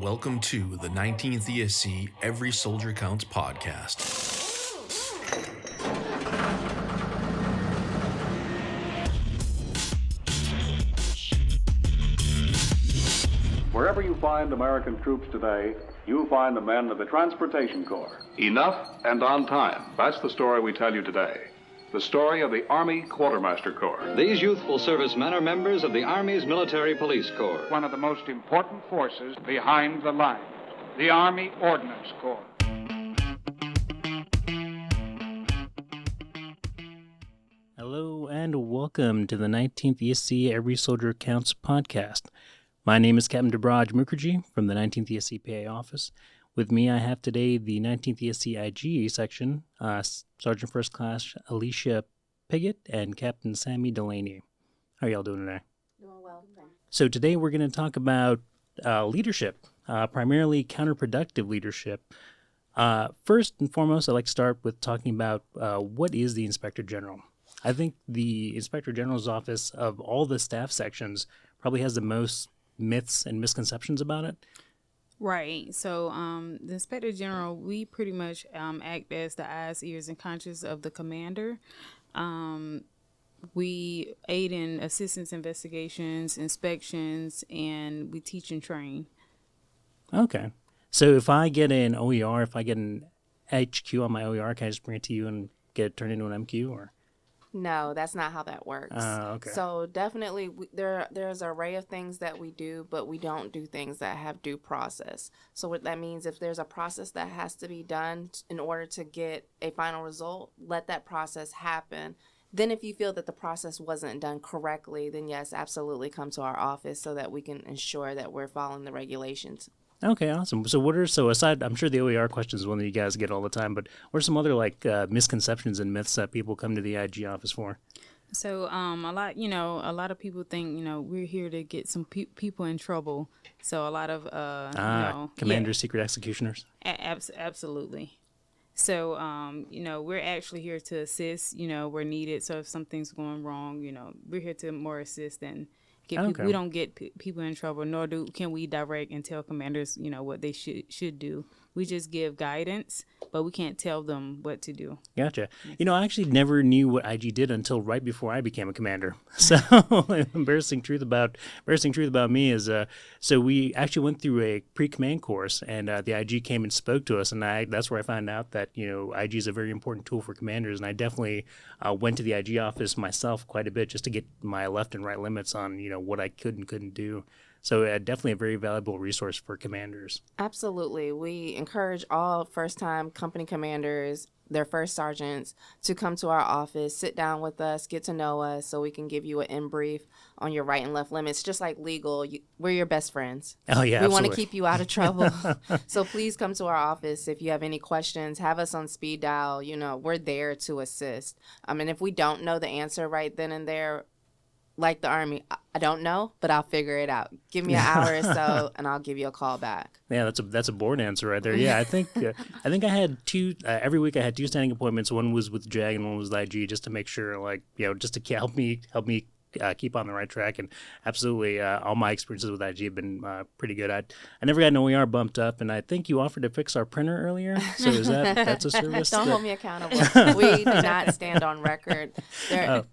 Welcome to the 19th ESC Every Soldier Counts podcast. Wherever you find American troops today, you find the men of the Transportation Corps. Enough and on time. That's the story we tell you today. The story of the Army Quartermaster Corps. These youthful servicemen are members of the Army's Military Police Corps. One of the most important forces behind the lines, the Army Ordnance Corps. Hello and welcome to the 19th ESC Every Soldier Counts podcast. My name is Captain Debraj Mukherjee from the 19th ESC PA office. With me, I have today the 19th ESC IG section, Sergeant First Class Alicia Piggott and Captain Sammy Delaney. How are y'all doing today? Doing well, thanks. So today we're going to talk about leadership, primarily counterproductive leadership. First and foremost, I'd like to start with talking about what is the Inspector General. I think the Inspector General's office of all the staff sections probably has the most myths and misconceptions about it. Right. So the Inspector General, we pretty much act as the eyes, ears, and conscience of the commander. We aid in assistance investigations, inspections, and we teach and train. Okay. So if I get an OER, if I get an HQ on my OER, can I just bring it to you and get it turned into an MQ? Or? No, that's not how that works. Okay. So definitely there's an array of things that we do, but we don't do things that have due process. So what that means, if there's a process that has to be done in order to get a final result, let that process happen. Then if you feel that the process wasn't done correctly, then yes, absolutely come to our office so that we can ensure that we're following the regulations. Okay, awesome. So aside, I'm sure the OER question is one that you guys get all the time, but what are some other misconceptions and myths that people come to the IG office for? So a lot of people think, we're here to get some people in trouble. So a lot of, commanders, secret executioners. Absolutely. So, we're actually here to assist, where needed. So if something's going wrong, we're here to more assist than get people. We don't get people in trouble, nor can we direct and tell commanders, what they should do. We just give guidance, but we can't tell them what to do. Gotcha. I actually never knew what IG did until right before I became a commander. So embarrassing truth about me is, so we actually went through a pre-command course, and the IG came and spoke to us, and that's where I found out that IG is a very important tool for commanders, and I definitely went to the IG office myself quite a bit just to get my left and right limits on what I could and couldn't do. So definitely a very valuable resource for commanders. Absolutely. We encourage all first-time company commanders, their first sergeants, to come to our office, sit down with us, get to know us so we can give you an in-brief on your right and left limits. Just like legal, we're your best friends. Oh, yeah, We absolutely. want to keep you out of trouble. So please come to our office if you have any questions. Have us on speed dial. We're there to assist. And if we don't know the answer right then and there, like the Army, I don't know, but I'll figure it out. Give me an hour or so, and I'll give you a call back. Yeah, that's a board answer right there. Yeah, I think I had two every week. I had two standing appointments. One was with JAG and one was with IG, just to make sure, just to help me keep on the right track. And absolutely, all my experiences with IG have been pretty good. I never got an OER bumped up, and I think you offered to fix our printer earlier. So that's a service? Don't hold me accountable. We do not stand on record.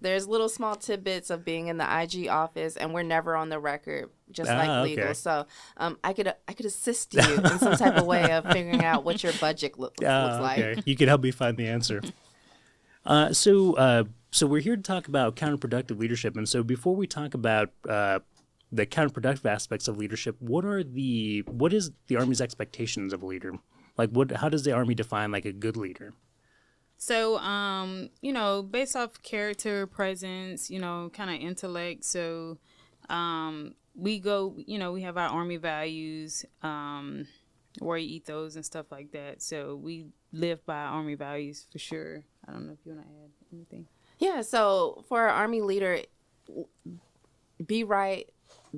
There's little small tidbits of being in the IG office, and we're never on the record, just like legal. Okay. So I could assist you in some type of way of figuring out what your budget looks like. Okay. You could help me find the answer. So we're here to talk about counterproductive leadership, and so before we talk about the counterproductive aspects of leadership, what is the Army's expectations of a leader? How does the Army define a good leader? So, based off character, presence, kind of intellect. So, we have our Army values, warrior ethos and stuff like that. So we live by Army values for sure. I don't know if you want to add anything. Yeah, so for an Army leader, be right,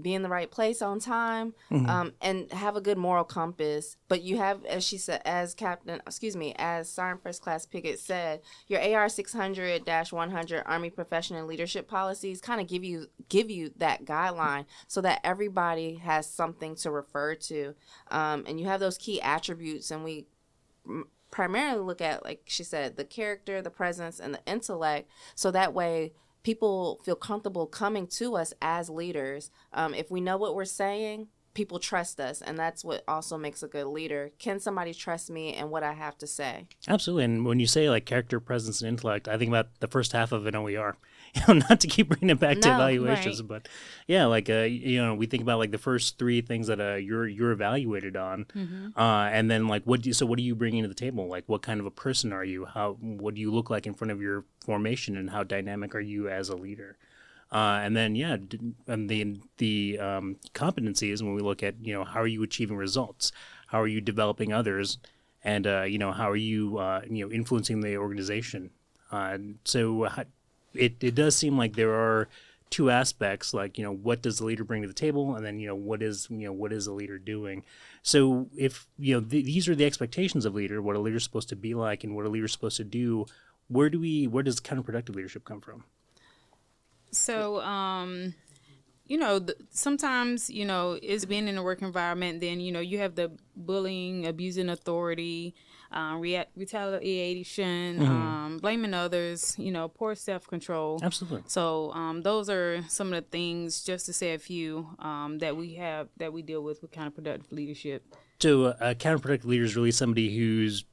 be in the right place on time, and have a good moral compass. But you have, as she said, as Sergeant First Class Pickett said, your AR 600-100 Army Professional Leadership Policies kind of give you that guideline so that everybody has something to refer to, and you have those key attributes. And we primarily look at, like she said, the character, the presence, and the intellect, so that way people feel comfortable coming to us as leaders. If we know what we're saying, people trust us, and that's what also makes a good leader. Can somebody trust me and what I have to say? Absolutely. And when you say like character, presence, and intellect, I think about the first half of an OER. Not to keep bringing it back to evaluations, right. But yeah, like we think about like the first three things that you're evaluated on, and then like what do you bring to the table? Like what kind of a person are you? What do you look like in front of your formation, and how dynamic are you as a leader? And then and the competencies, when we look at how are you achieving results, how are you developing others, and how are you influencing the organization. It does seem like there are two aspects, like what does the leader bring to the table, and then what is the leader doing. So if these are the expectations of leader, what a leader's supposed to be like, and what a leader's supposed to do, where does counterproductive leadership come from? So sometimes it's being in a work environment. Then you have the bullying, abusing authority, retaliation, blaming others, poor self-control. Absolutely. So those are some of the things, just to say a few, that we deal with counterproductive leadership. So a counterproductive leader is really somebody who's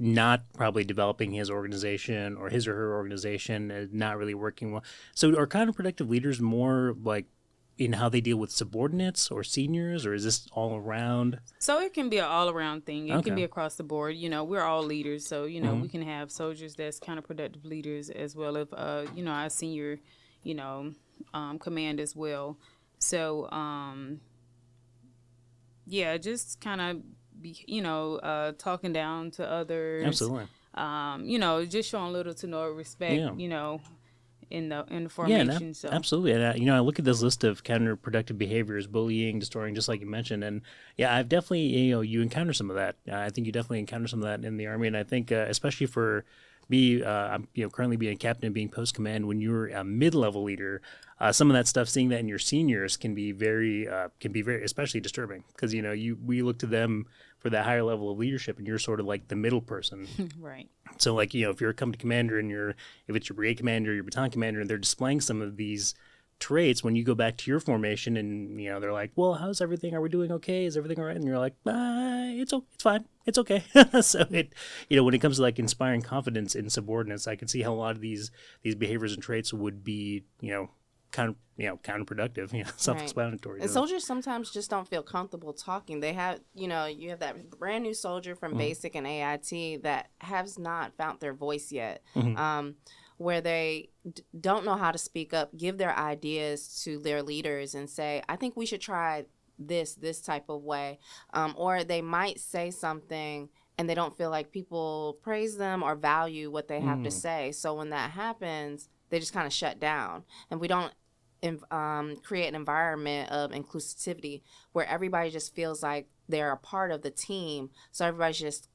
not probably developing his organization or his or her organization, not really working well. So are counterproductive leaders more like in how they deal with subordinates or seniors, or is this all around? So it can be an all-around thing. It can be across the board. We're all leaders, so we can have soldiers that's counterproductive leaders, as well as our senior command as well. So just kind of be talking down to others. Absolutely. Just showing little to no respect. In the formation. So absolutely. And I look at this list of counterproductive behaviors: bullying, distorting, just like you mentioned. And I've definitely you encounter some of that. I think you definitely encounter some of that in the Army, and I think especially for me, I'm currently being a captain, being post command. When you're a mid-level leader, some of that stuff, seeing that in your seniors, can be very especially disturbing, because we look to them for that higher level of leadership, and you're sort of like the middle person. Right. So like if you're a company commander, and if it's your brigade commander, your battalion commander, and they're displaying some of these traits, when you go back to your formation and they're like, well, how's everything? Are we doing okay? Is everything all right? And you're like, it's fine. It's okay. So when it comes to like inspiring confidence in subordinates, I can see how a lot of these behaviors and traits would be, counterproductive, self-explanatory. Right. And soldiers sometimes just don't feel comfortable talking. They have, you have that brand new soldier from basic and AIT that has not found their voice yet. Where they don't know how to speak up, give their ideas to their leaders and say, I think we should try this type of way. Or they might say something and they don't feel like people praise them or value what they have to say. So when that happens, they just kind of shut down. And we don't create an environment of inclusivity where everybody just feels like they're a part of the team. So everybody's just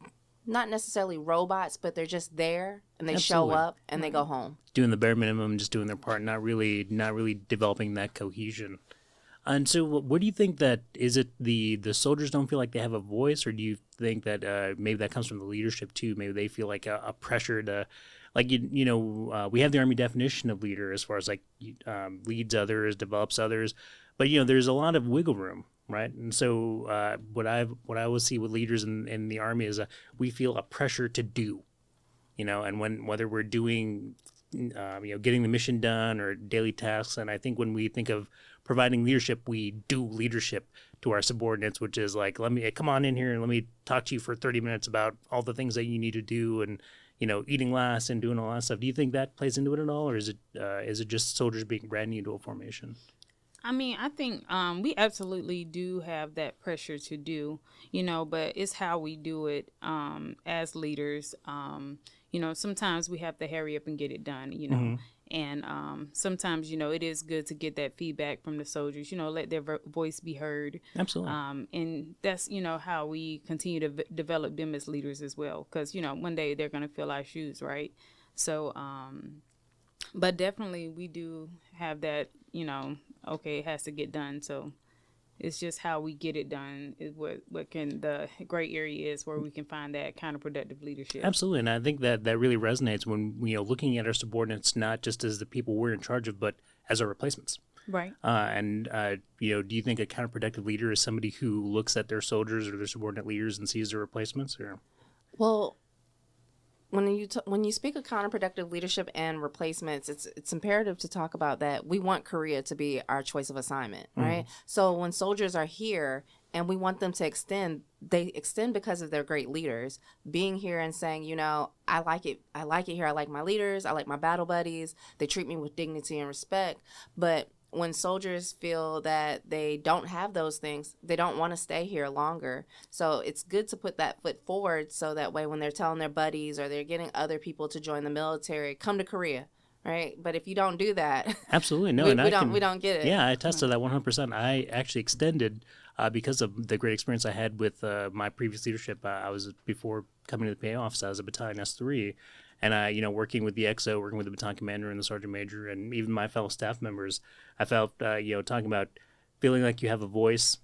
not necessarily robots, but they're just there, and they show up and they go home. Doing the bare minimum, just doing their part, not really developing that cohesion. And so what do you think that, is it the soldiers don't feel like they have a voice, or do you think that maybe that comes from the leadership too? Maybe they feel like a pressure to, like, we have the Army definition of leader as far as like leads others, develops others, but there's a lot of wiggle room. Right. And so what I always see with leaders in the Army is we feel a pressure to do, and whether we're doing, getting the mission done or daily tasks. And I think when we think of providing leadership, we do leadership to our subordinates, which is like, come on in here and let me talk to you for 30 minutes about all the things that you need to do, and, eating last and doing all that stuff. Do you think that plays into it at all, or is it just soldiers being brand new to a formation? I mean, I think we absolutely do have that pressure to do, but it's how we do it as leaders. Sometimes we have to hurry up and get it done, And sometimes, it is good to get that feedback from the soldiers, let their voice be heard. Absolutely. And that's, how we continue to develop them as leaders as well. Because, one day they're going to fill our shoes, right? So, but definitely we do have that, okay, it has to get done. So it's just how we get it done is what can the gray area is where we can find that counterproductive leadership. Absolutely, and I think that really resonates when looking at our subordinates not just as the people we're in charge of, but as our replacements. Right. Do you think a counterproductive leader is somebody who looks at their soldiers or their subordinate leaders and sees their replacements? Or Well, when you speak of counterproductive leadership and replacements, it's imperative to talk about that. We want Korea to be our choice of assignment, right? So when soldiers are here and we want them to extend, they extend because of their great leaders. Being here and saying, I like it here. I like my leaders. I like my battle buddies. They treat me with dignity and respect. But when soldiers feel that they don't have those things, they don't want to stay here longer. So it's good to put that foot forward so that way when they're telling their buddies or they're getting other people to join the military, come to Korea, right? But if you don't do that, absolutely no, we don't get it. Yeah, I attest to that 100%. I actually extended because of the great experience I had with my previous leadership. I was before coming to the PA office, I was a battalion S3. And working with the XO, working with the battalion commander and the sergeant major, and even my fellow staff members, I felt, talking about feeling like you have a voice,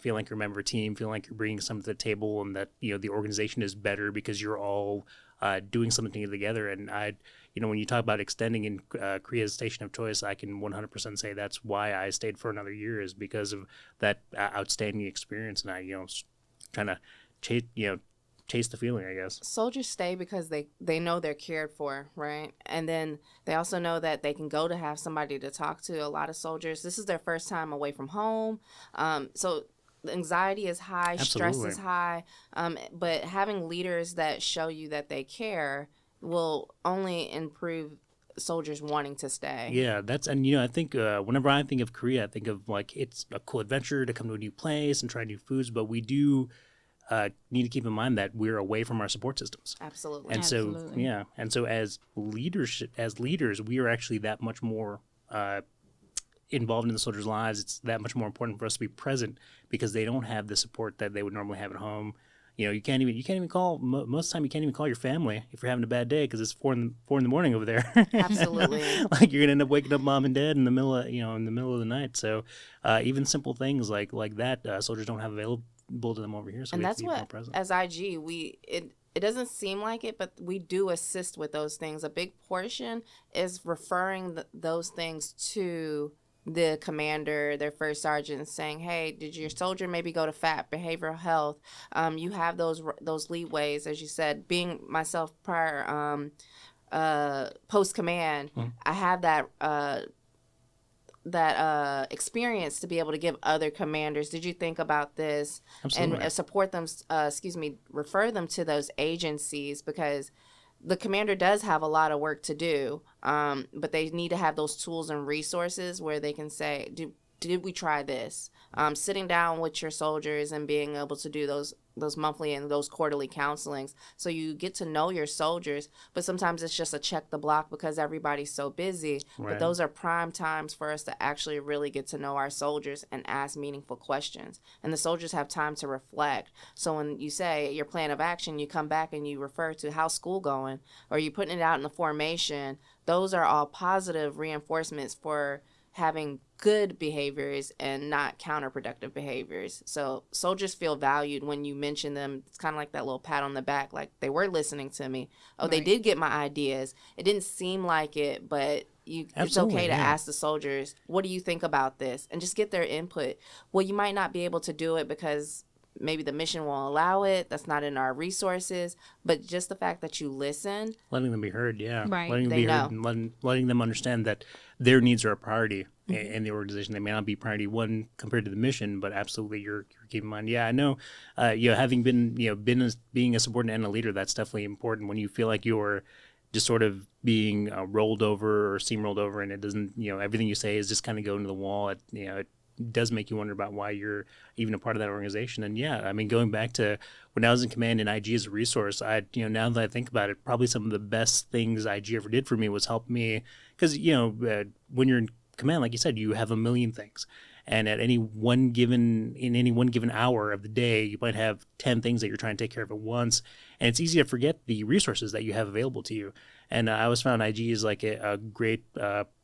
feeling like you're a member of a team, feeling like you're bringing something to the table, and that the organization is better because you're all doing something together. And when you talk about extending in Korea's station of choice, I can 100% say that's why I stayed for another year, is because of that outstanding experience, and I trying to chase the feeling, I guess. Soldiers stay because they know they're cared for, right? And then they also know that they can go to have somebody to talk to. A lot of soldiers, this is their first time away from home. So the anxiety is high, Absolutely. Stress is high. But having leaders that show you that they care will only improve soldiers wanting to stay. Yeah, I think whenever I think of Korea, I think of like it's a cool adventure to come to a new place and try new foods, but we do need to keep in mind that we're away from our support systems. Absolutely. And Absolutely. so as leaders, we are actually that much more involved in the soldiers' lives. It's that much more important for us to be present because they don't have the support that they would normally have at home. You can't even call most of the time. You can't even call your family if you're having a bad day because it's 4 in the morning over there. Absolutely. Like you're gonna end up waking up mom and dad in the middle of the night. So even simple things like that, soldiers don't have available to them over here. So and we have that's to be more what, present. as IG, it doesn't seem like it, but we do assist with those things. A big portion is referring those things to the commander, their first sergeant, saying, hey, did your soldier maybe go to FAP, behavioral health? You have those leadways, as you said. Being myself prior post command, I have that experience to be able to give other commanders. Did you think about this? Absolutely. And support them, refer them to those agencies, because the commander does have a lot of work to do, but they need to have those tools and resources where they can say, did we try this? Sitting down with your soldiers and being able to do those monthly and those quarterly counselings, so you get to know your soldiers. But sometimes it's just a check the block because everybody's so busy. Right. But those are prime times for us to actually really get to know our soldiers and ask meaningful questions. And the soldiers have time to reflect. So when you say your plan of action, you come back and you refer to how's school going, or you putting it out in the formation. Those are all positive reinforcements for having good behaviors and not counterproductive behaviors. So soldiers feel valued when you mention them. It's kind of like that little pat on the back, like they were listening to me. Oh, They did get my ideas. It didn't seem like it, but it's okay to ask the soldiers, what do you think about this? And just get their input. Well, you might not be able to do it because maybe the mission won't allow it. That's not in our resources. But just the fact that you listen. Letting them be heard, yeah. Right. Letting them be heard and letting them understand that their needs are a priority in the organization. They may not be priority one compared to the mission, but absolutely you're keeping in mind. Yeah, I know, having been being a subordinate and a leader, that's definitely important when you feel like you're just sort of being rolled over or steamrolled over, and it doesn't, everything you say is just kind of going to the wall. does make you wonder about why you're even a part of that organization. And yeah, I mean, going back to when I was in command in IG as a resource, now that I think about it, probably some of the best things IG ever did for me was help me, because when you're in command, like you said, you have a million things. And at any one given hour of the day, you might have 10 things that you're trying to take care of at once. And it's easy to forget the resources that you have available to you. And I always found IG is like a great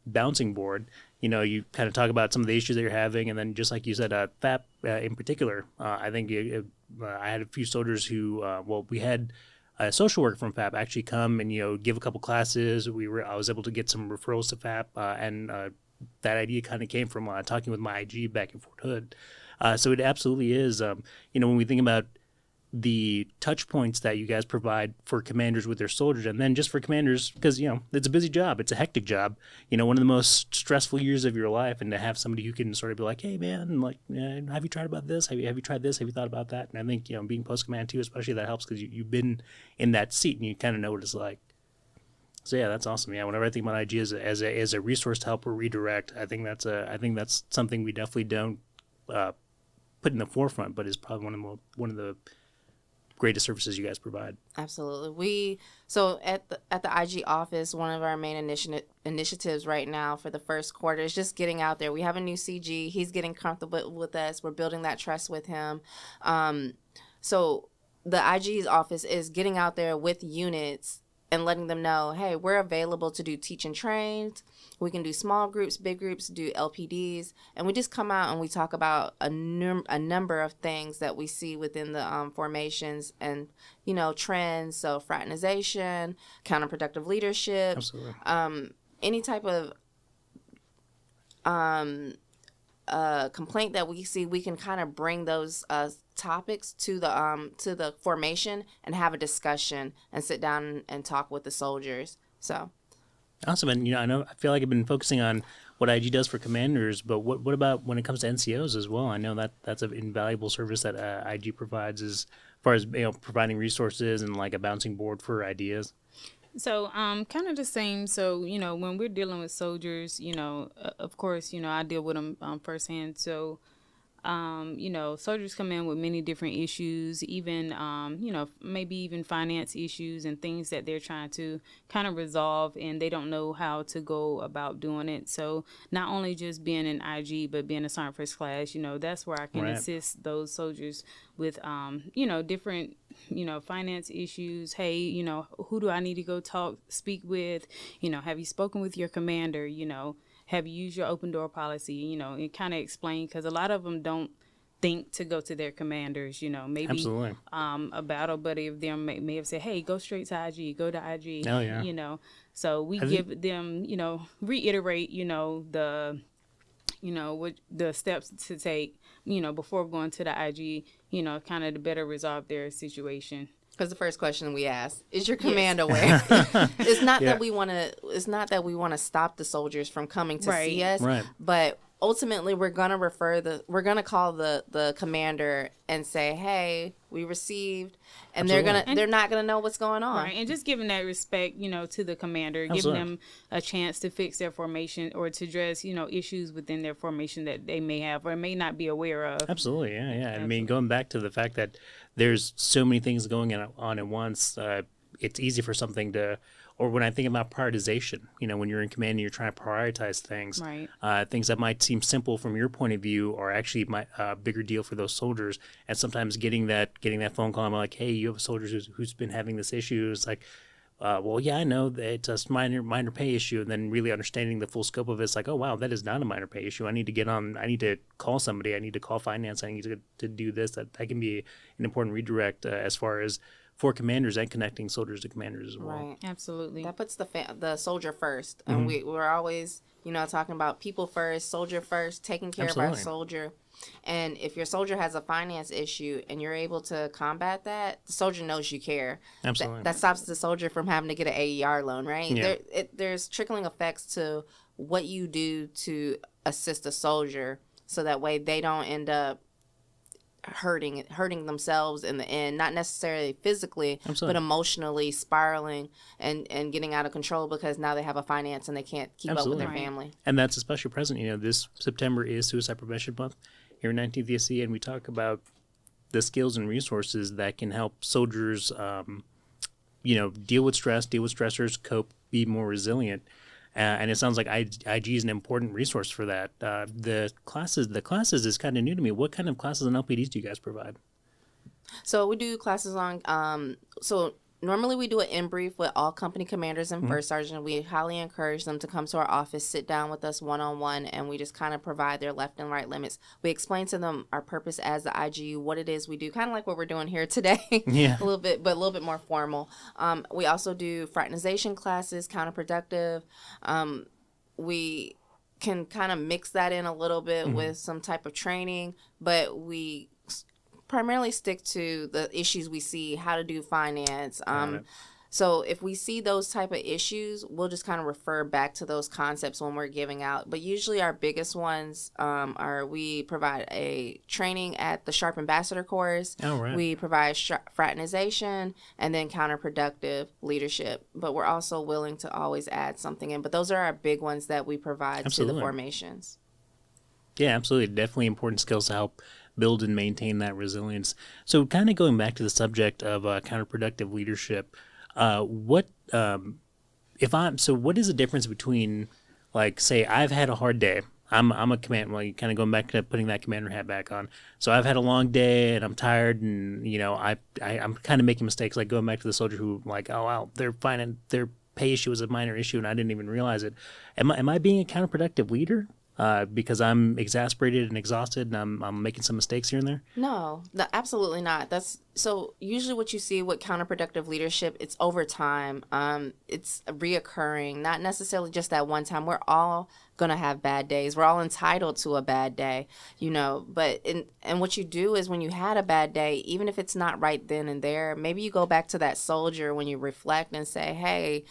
bouncing board. You kind of talk about some of the issues that you're having. And then just like you said, FAP in particular, I think I had a few soldiers who, we had a social worker from FAP actually come and, give a couple classes. I was able to get some referrals to FAP and that idea kind of came from talking with my IG back in Fort Hood. So it absolutely is, when we think about the touch points that you guys provide for commanders with their soldiers, and then just for commanders, because, it's a busy job. It's a hectic job, one of the most stressful years of your life. And to have somebody who can sort of be like, hey, man, like, have you tried about this? Have you tried this? Have you thought about that? And I think, being post-command too, especially, that helps because you've been in that seat and you kind of know what it's like. So yeah, that's awesome. Yeah, whenever I think about IG as a resource to help or redirect, I think that's something we definitely don't put in the forefront, but is probably one of the greatest services you guys provide. Absolutely. So at the IG office, one of our main initiatives right now for the first quarter is just getting out there. We have a new CG. He's getting comfortable with us. We're building that trust with him. So the IG's office is getting out there with units and letting them know, hey, we're available to do teach and trains. We can do small groups, big groups, do LPDs. And we just come out and we talk about a number of things that we see within the formations and, trends. So fraternization, counterproductive leadership. Absolutely. Any type of complaint that we see, we can kind of bring those topics to the formation and have a discussion and sit down and talk with the soldiers. So awesome. And I feel like I've been focusing on what IG does for commanders, but what about when it comes to NCOs as well? I know that's an invaluable service that IG provides as far as providing resources and like a bouncing board for ideas. So, kind of the same. So, when we're dealing with soldiers, of course, I deal with them firsthand. So, soldiers come in with many different issues, even, maybe even finance issues and things that they're trying to kind of resolve, and they don't know how to go about doing it. So not only just being an IG, but being a Sergeant First Class, that's where I can assist those soldiers with, different, finance issues. Hey, who do I need to go speak with? Have you spoken with your commander? Have you used your open door policy, and kind of explain, because a lot of them don't think to go to their commanders, maybe Absolutely. A battle buddy of them may have said, hey, go straight to IG, go to IG, oh, yeah. So we give them, reiterate, what the steps to take, before going to the IG, kind of to better resolve their situation. Because the first question we ask is your command aware. It's not that we want to. It's not that we want to stop the soldiers from coming to see us. Right. But ultimately, we're gonna call the commander and say, "Hey, we received," and they're not gonna know what's going on. Right, and just giving that respect, to the commander, giving them a chance to fix their formation or to address, issues within their formation that they may have or may not be aware of. Absolutely, yeah. Absolutely. I mean, going back to the fact that there's so many things going on at once, it's easy for something to. Or when I think about prioritization, when you're in command and you're trying to prioritize things, right. Things that might seem simple from your point of view are actually a bigger deal for those soldiers. And sometimes getting that phone call, I'm like, hey, you have a soldier who's been having this issue. It's like, well, yeah, I know that it's a minor pay issue. And then really understanding the full scope of it, it's like, oh, wow, that is not a minor pay issue. I need to call somebody. I need to call finance. I need to do this. That can be an important redirect as far as for commanders and connecting soldiers to commanders as well. Right. Absolutely. That puts the soldier first. And we're always, talking about people first, soldier first, taking care of our soldier. And if your soldier has a finance issue and you're able to combat that, the soldier knows you care. Absolutely. That stops the soldier from having to get an AER loan, right? Yeah. There's trickling effects to what you do to assist a soldier so that way they don't end up hurting themselves in the end, not necessarily physically, Absolutely. but emotionally spiraling and getting out of control because now they have a finance and they can't keep Absolutely. up with their family. And that's especially present. This September is Suicide Prevention Month here in 19th ESC, and we talk about the skills and resources that can help soldiers, deal with stress, deal with stressors, cope, be more resilient. And it sounds like IG is an important resource for that. The classes is kind of new to me. What kind of classes and LPDs do you guys provide? So we do classes on, normally we do an in-brief with all company commanders and first sergeant. We highly encourage them to come to our office, sit down with us one-on-one, and we just kind of provide their left and right limits. We explain to them our purpose as the IG, what it is we do, kind of like what we're doing here today, Yeah. a little bit more formal. We also do fraternization classes, counterproductive. We can kind of mix that in a little bit with some type of training, but we primarily stick to the issues we see, how to do finance. So if we see those type of issues, we'll just kind of refer back to those concepts when we're giving out. But usually our biggest ones are we provide a training at the Sharp Ambassador course. Oh, right. We provide fraternization and then counterproductive leadership. But we're also willing to always add something in. But those are our big ones that we provide Absolutely. to the formations. Yeah, absolutely. Definitely important skills to help build and maintain that resilience. So kind of going back to the subject of counterproductive leadership, what is the difference between, like, say I've had a hard day. I'm a commander, well, kind of going back to putting that commander hat back on. So I've had a long day and I'm tired and, I'm kind of making mistakes, like going back to the soldier who like, oh, wow, they're finding their pay issue was a minor issue and I didn't even realize it. Am I being a counterproductive leader? Because I'm exasperated and exhausted and I'm making some mistakes here and there? No, absolutely not. So usually what you see with counterproductive leadership, it's over time. It's reoccurring, not necessarily just that one time. We're all going to have bad days. We're all entitled to a bad day, but and what you do is when you had a bad day, even if it's not right then and there, maybe you go back to that soldier when you reflect and say, hey,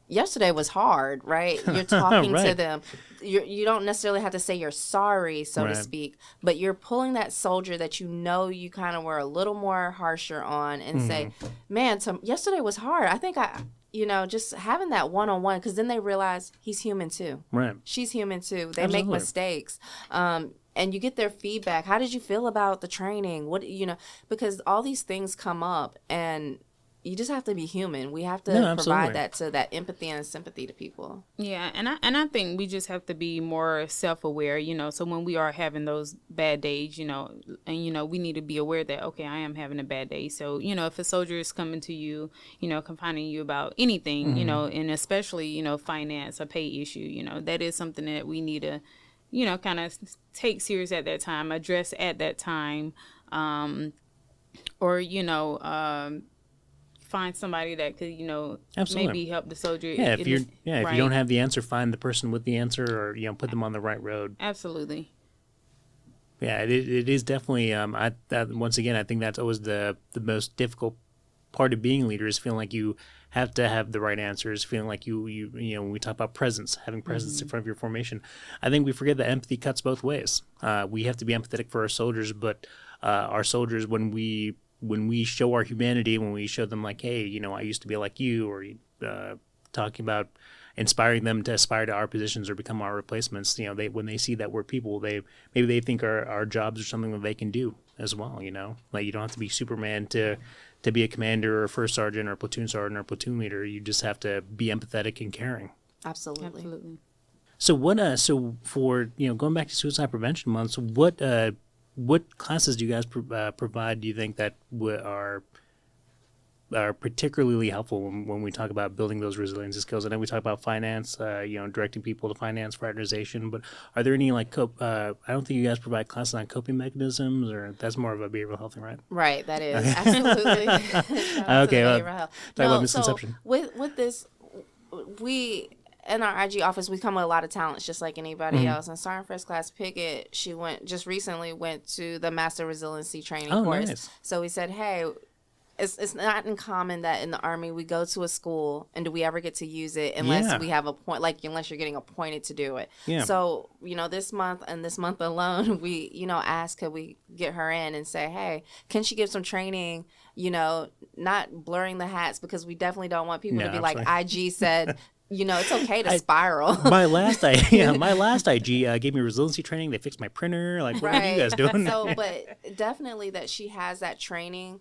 yesterday was hard, right? You're talking Right. to them. You don't necessarily have to say you're sorry, so to Right. speak, but you're pulling that soldier that you kind of were a little more harsher on and say, man, yesterday was hard. I think just having that one-on-one, because then they realize he's human too. Right. She's human too. They Absolutely. make mistakes. And you get their feedback. How did you feel about the training? Because all these things come up and you just have to be human. We have to provide that empathy and sympathy to people. Yeah, and I think we just have to be more self-aware, so when we are having those bad days, and we need to be aware that, okay, I am having a bad day. So, if a soldier is coming to you, confiding you about anything, and especially, finance or pay issue, that is something that we need to, kind of take serious at that time, address at that time, or, find somebody that could, Absolutely. maybe help the soldier. Yeah, if you right. don't have the answer, find the person with the answer, or put them on the right road. Absolutely. Yeah, it is definitely. Once again, I think that's always the most difficult part of being a leader is feeling like you have to have the right answers, feeling like you when we talk about presence, having presence in front of your formation. I think we forget that empathy cuts both ways. We have to be empathetic for our soldiers, but our soldiers, when we show our humanity, when we show them like, hey, I used to be like you, or talking about inspiring them to aspire to our positions or become our replacements, when they see that we're people, maybe they think our jobs are something that they can do as well. Like you don't have to be Superman to be a commander or a first sergeant or a platoon sergeant or a platoon leader. You just have to be empathetic and caring. Absolutely. So so for going back to Suicide Prevention Month, so what classes do you guys provide, do you think, that are particularly helpful when we talk about building those resiliency skills? I know we talk about finance, directing people to finance, fraternization, but are there any I don't think you guys provide classes on coping mechanisms, or that's more of a behavioral health thing, right? Right, that is. Absolutely. Okay, talk about misconception. So with this, in our IG office, we come with a lot of talents, just like anybody else. And Sergeant First Class Pickett, she recently went to the Master Resiliency Training course. Nice. So we said, hey, it's not uncommon that in the Army we go to a school and do we ever get to use it unless we have unless you're getting appointed to do it. Yeah. So, this month alone, we, asked could we get her in and say, hey, can she give some training, not blurring the hats, because we definitely don't want people to be absolutely. like IG said, it's okay to spiral. My last IG gave me resiliency training. They fixed my printer. Like, what are you guys doing? So, but definitely that she has that training.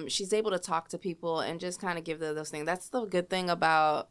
She's able to talk to people and just kind of give those things. That's the good thing about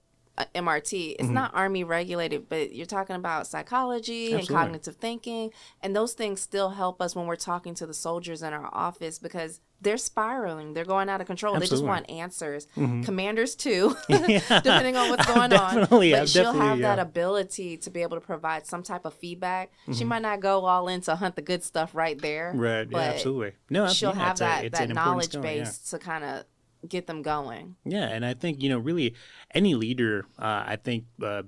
MRT. It's not Army regulated, but you're talking about psychology and cognitive thinking, and those things still help us when we're talking to the soldiers in our office, because they're spiraling. They're going out of control. They just want answers. Commanders too, depending on what's going on. But she'll have that ability to be able to provide some type of feedback. She might not go all in to hunt the good stuff right there. Right. But absolutely. No, she'll have that knowledge skill, base to kind of get them going. Yeah, and I think, really any leader, I think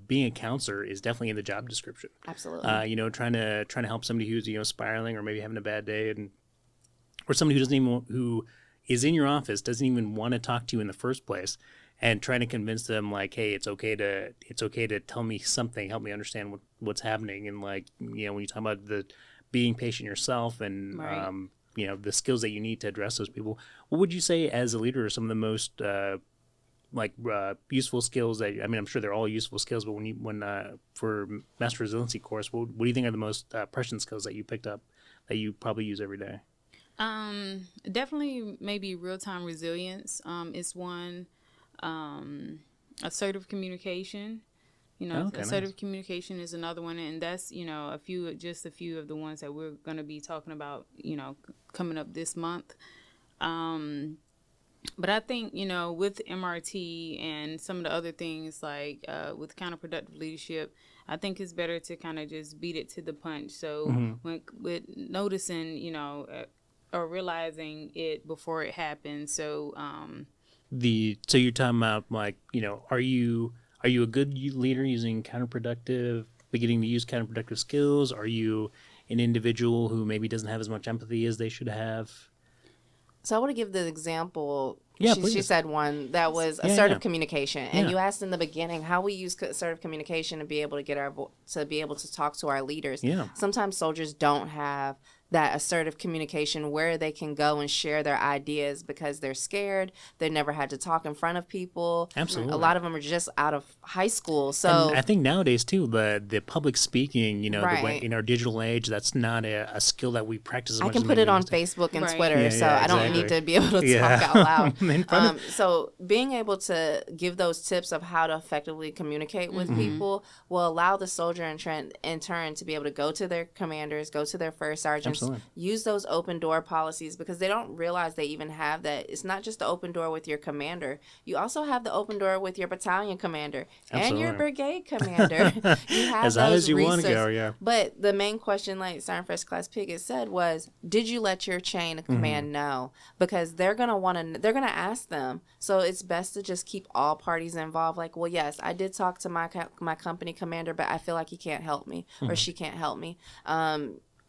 being a counselor is definitely in the job description. Absolutely. Trying to help somebody who's, spiraling or maybe having a bad day, or somebody who is in your office doesn't even want to talk to you in the first place, and trying to convince them like, hey, it's okay to tell me something, help me understand what's happening, and like, when you talk about the being patient yourself and the skills that you need to address those people, what would you say as a leader are some of the most useful skills that, I'm sure they're all useful skills, but when for Master Resiliency course, what do you think are the most prescient skills that you picked up that you probably use every day? Definitely maybe real-time resilience is one. Assertive communication. Assertive communication is another one, and that's a few of the ones that we're going to be talking about coming up this month. But I think with MRT and some of the other things like with counterproductive leadership, I think it's better to kind of just beat it to the punch. So with noticing or realizing it before it happens. So so you're talking about like are you a good leader using beginning to use counterproductive skills? Are you an individual who maybe doesn't have as much empathy as they should have? So I want to give the example. Yeah, she said one that was assertive communication, and you asked in the beginning how we use assertive communication to be able to get to be able to talk to our leaders. Yeah. Sometimes soldiers don't have that assertive communication where they can go and share their ideas because they're scared. They never had to talk in front of people. Absolutely. A lot of them are just out of high school. So and I think nowadays too, the public speaking, right. in our digital age, that's not a skill that we practice as much. I can put it on Facebook and Twitter, so I don't need to be able to talk out loud. So being able to give those tips of how to effectively communicate with people will allow the soldier in turn to be able to go to their commanders, go to their first sergeants, use those open door policies, because they don't realize they even have that. It's not just the open door with your commander. You also have the open door with your battalion commander and your brigade commander. You have as high as you want to go, yeah. But the main question, like Sergeant First Class Pickett said, was, did you let your chain of command know? Because they're gonna ask them. So it's best to just keep all parties involved. Like, well, yes, I did talk to my company commander, but I feel like he can't help me or she can't help me.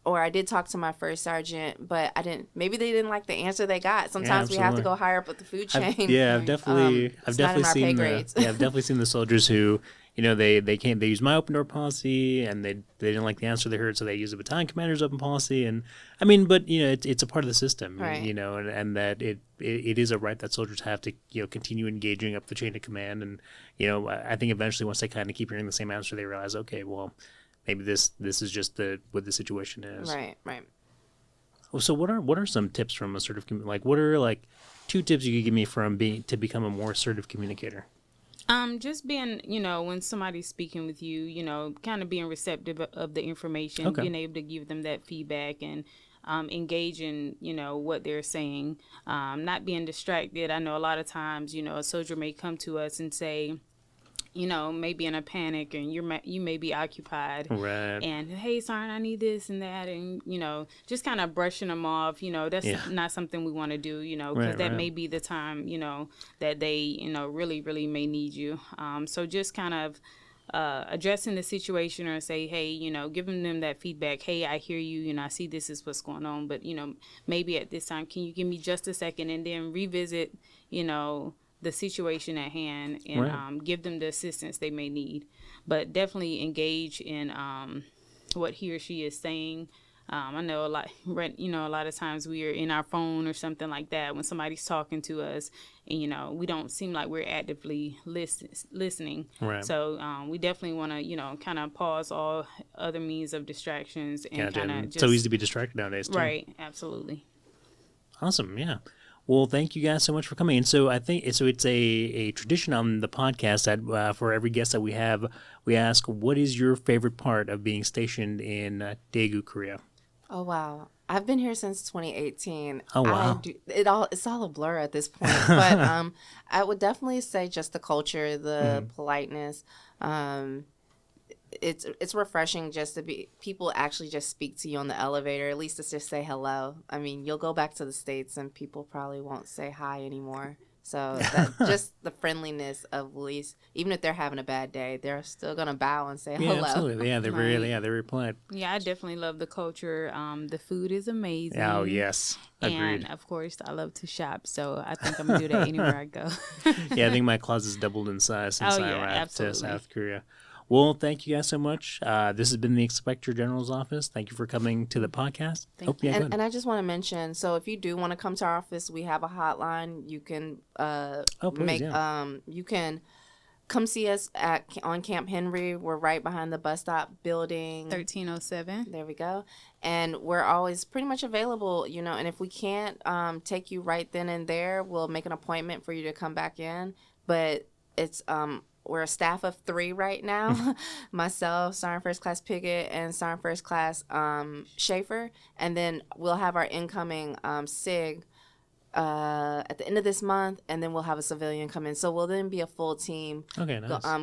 Or I did talk to my first sergeant, but I didn't. Maybe they didn't like the answer they got. Sometimes we have to go higher up with the food chain. I've definitely seen the soldiers who, they use my open door policy, and they didn't like the answer they heard, so they use the battalion commander's open policy. And but it's a part of the system, right. And that it is a right that soldiers have to continue engaging up the chain of command. And I think eventually once they kind of keep hearing the same answer, they realize, okay, well, maybe this is just what the situation is. Right. Well, so what are some tips from assertive what are 2 tips you could give me to become a more assertive communicator? Just being, when somebody's speaking with you, kind of being receptive of the information, being able to give them that feedback and engage in, what they're saying, not being distracted. I know a lot of times, a soldier may come to us and say, maybe in a panic, and you may be occupied, right? And hey, Sergeant, I need this and that, and just kind of brushing them off. That's not something we want to do. Because that may be the time that they really really may need you. So just kind of addressing the situation or say, hey, giving them that feedback. Hey, I hear you. I see this is what's going on, but maybe at this time, can you give me just a second, and then revisit, the situation at hand, and right. Give them the assistance they may need. But definitely engage in what he or she is saying. I know a lot of times we are in our phone or something like that when somebody's talking to us, and we don't seem like we're actively listening. Right. So we definitely want to kind of pause all other means of distractions and kind of just so easy to be distracted nowadays too. Right. Absolutely. Awesome. Yeah. Well, thank you guys so much for coming. And so I think it's a tradition on the podcast that for every guest that we have, we ask, what is your favorite part of being stationed in Daegu, Korea? Oh, wow. I've been here since 2018. Oh, wow. It's all a blur at this point. But I would definitely say just the culture, the politeness. It's refreshing just to be people actually just speak to you on the elevator. At least it's just say hello. I mean, you'll go back to the States and people probably won't say hi anymore. So just the friendliness of least, even if they're having a bad day, they're still gonna bow and say hello. Yeah, absolutely. Yeah, they're very polite. Yeah, I definitely love the culture. The food is amazing. Oh yes, agreed. And of course, I love to shop, so I think I'm gonna do that anywhere I go. Yeah, I think my closet's doubled in size since I arrived to South Korea. Well, thank you guys so much. This has been the Inspector General's office. Thank you for coming to the podcast. And I just want to mention, so if you do want to come to our office, we have a hotline. You can you can come see us on Camp Henry. We're right behind the bus stop building. 1307. There we go. And we're always pretty much available, and if we can't take you right then and there, we'll make an appointment for you to come back in. But it's we're a staff of 3 right now. Myself, Sergeant First Class Pickett, and Sergeant First Class Schaefer. And then we'll have our incoming SIG at the end of this month, and then we'll have a civilian come in. So we'll then be a full team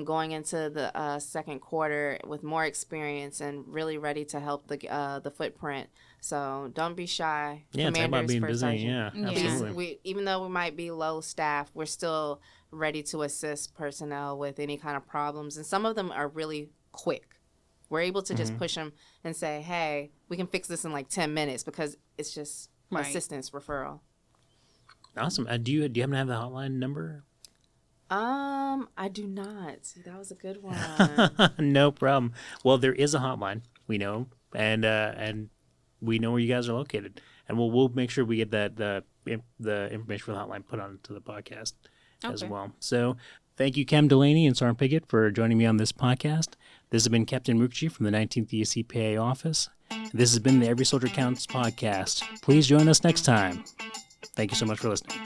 going into the second quarter with more experience and really ready to help the footprint. So don't be shy. Yeah, it's about being busy. Yeah, absolutely. Even though we might be low staff, we're still ready to assist personnel with any kind of problems. And some of them are really quick. We're able to just push them and say, hey, we can fix this in like 10 minutes because it's just assistance referral. Awesome. Do you happen to have the hotline number? I do not. See, that was a good one. No problem. Well, there is a hotline. We know, and we know where you guys are located, and we'll make sure we get the information for the hotline put onto the podcast as well. So, thank you, Cam Delaney and Sergeant Pickett, for joining me on this podcast. This has been Captain Mukherjee from the 19th ESC PA office. This has been the Every Soldier Counts podcast. Please join us next time. Thank you so much for listening.